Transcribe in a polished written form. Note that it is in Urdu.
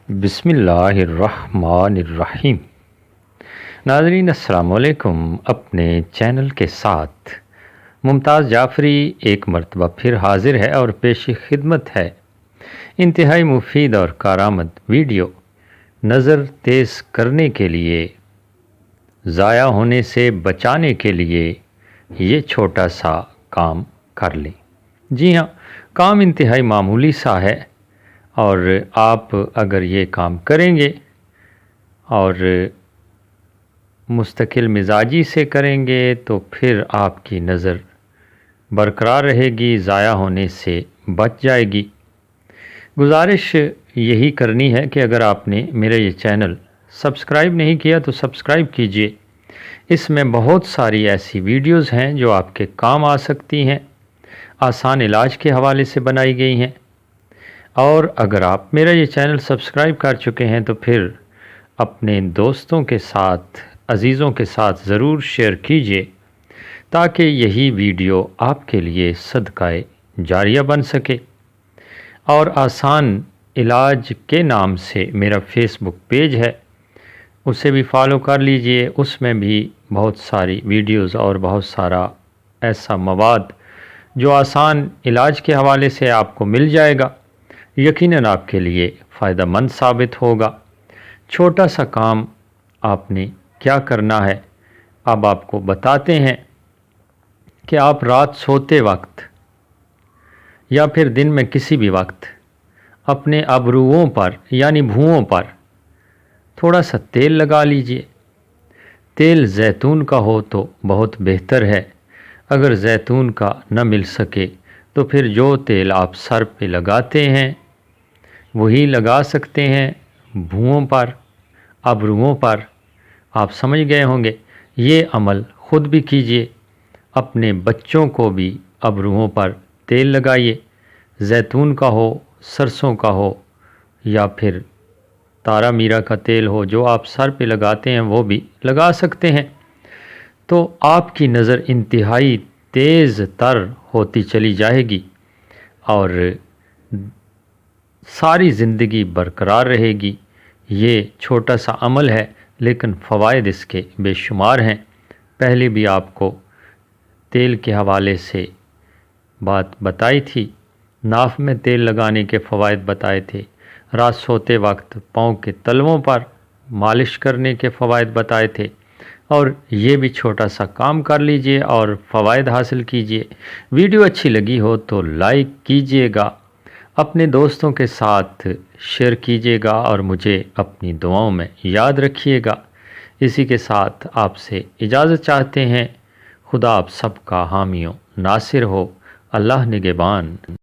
بسم اللہ الرحمن الرحیم۔ ناظرین السلام علیکم۔ اپنے چینل کے ساتھ ممتاز جعفری ایک مرتبہ پھر حاضر ہے اور پیش خدمت ہے انتہائی مفید اور کارآمد ویڈیو۔ نظر تیز کرنے کے لیے، ضائع ہونے سے بچانے کے لیے یہ چھوٹا سا کام کر لیں۔ جی ہاں، کام انتہائی معمولی سا ہے، اور آپ اگر یہ کام کریں گے اور مستقل مزاجی سے کریں گے تو پھر آپ کی نظر برقرار رہے گی، ضائع ہونے سے بچ جائے گی۔ گزارش یہی کرنی ہے کہ اگر آپ نے میرا یہ چینل سبسکرائب نہیں کیا تو سبسکرائب کیجئے۔ اس میں بہت ساری ایسی ویڈیوز ہیں جو آپ کے کام آ سکتی ہیں، آسان علاج کے حوالے سے بنائی گئی ہیں۔ اور اگر آپ میرا یہ چینل سبسکرائب کر چکے ہیں تو پھر اپنے دوستوں کے ساتھ، عزیزوں کے ساتھ ضرور شیئر کیجئے تاکہ یہی ویڈیو آپ کے لیے صدقہ جاریہ بن سکے۔ اور آسان علاج کے نام سے میرا فیس بک پیج ہے، اسے بھی فالو کر لیجئے۔ اس میں بھی بہت ساری ویڈیوز اور بہت سارا ایسا مواد جو آسان علاج کے حوالے سے آپ کو مل جائے گا، یقیناً آپ کے لیے فائدہ مند ثابت ہوگا۔ چھوٹا سا کام آپ نے کیا کرنا ہے، اب آپ کو بتاتے ہیں کہ آپ رات سوتے وقت یا پھر دن میں کسی بھی وقت اپنے ابروؤں پر یعنی بھوؤں پر تھوڑا سا تیل لگا لیجئے۔ تیل زیتون کا ہو تو بہت بہتر ہے، اگر زیتون کا نہ مل سکے تو پھر جو تیل آپ سر پہ لگاتے ہیں وہی لگا سکتے ہیں بھوؤں پر، ابروؤں پر۔ آپ سمجھ گئے ہوں گے۔ یہ عمل خود بھی کیجئے، اپنے بچوں کو بھی ابروؤں پر تیل لگائیے، زیتون کا ہو، سرسوں کا ہو، یا پھر تارا میرا کا تیل ہو جو آپ سر پہ لگاتے ہیں وہ بھی لگا سکتے ہیں۔ تو آپ کی نظر انتہائی تیز تر ہوتی چلی جائے گی اور ساری زندگی برقرار رہے گی۔ یہ چھوٹا سا عمل ہے لیکن فوائد اس کے بے شمار ہیں۔ پہلے بھی آپ کو تیل کے حوالے سے بات بتائی تھی، ناف میں تیل لگانے کے فوائد بتائے تھے، رات سوتے وقت پاؤں کے تلووں پر مالش کرنے کے فوائد بتائے تھے، اور یہ بھی چھوٹا سا کام کر لیجئے اور فوائد حاصل کیجئے۔ ویڈیو اچھی لگی ہو تو لائک کیجئے گا، اپنے دوستوں کے ساتھ شیئر کیجئے گا اور مجھے اپنی دعاؤں میں یاد رکھیے گا۔ اسی کے ساتھ آپ سے اجازت چاہتے ہیں۔ خدا آپ سب کا حامی و ناصر ہو۔ اللہ نگہبان۔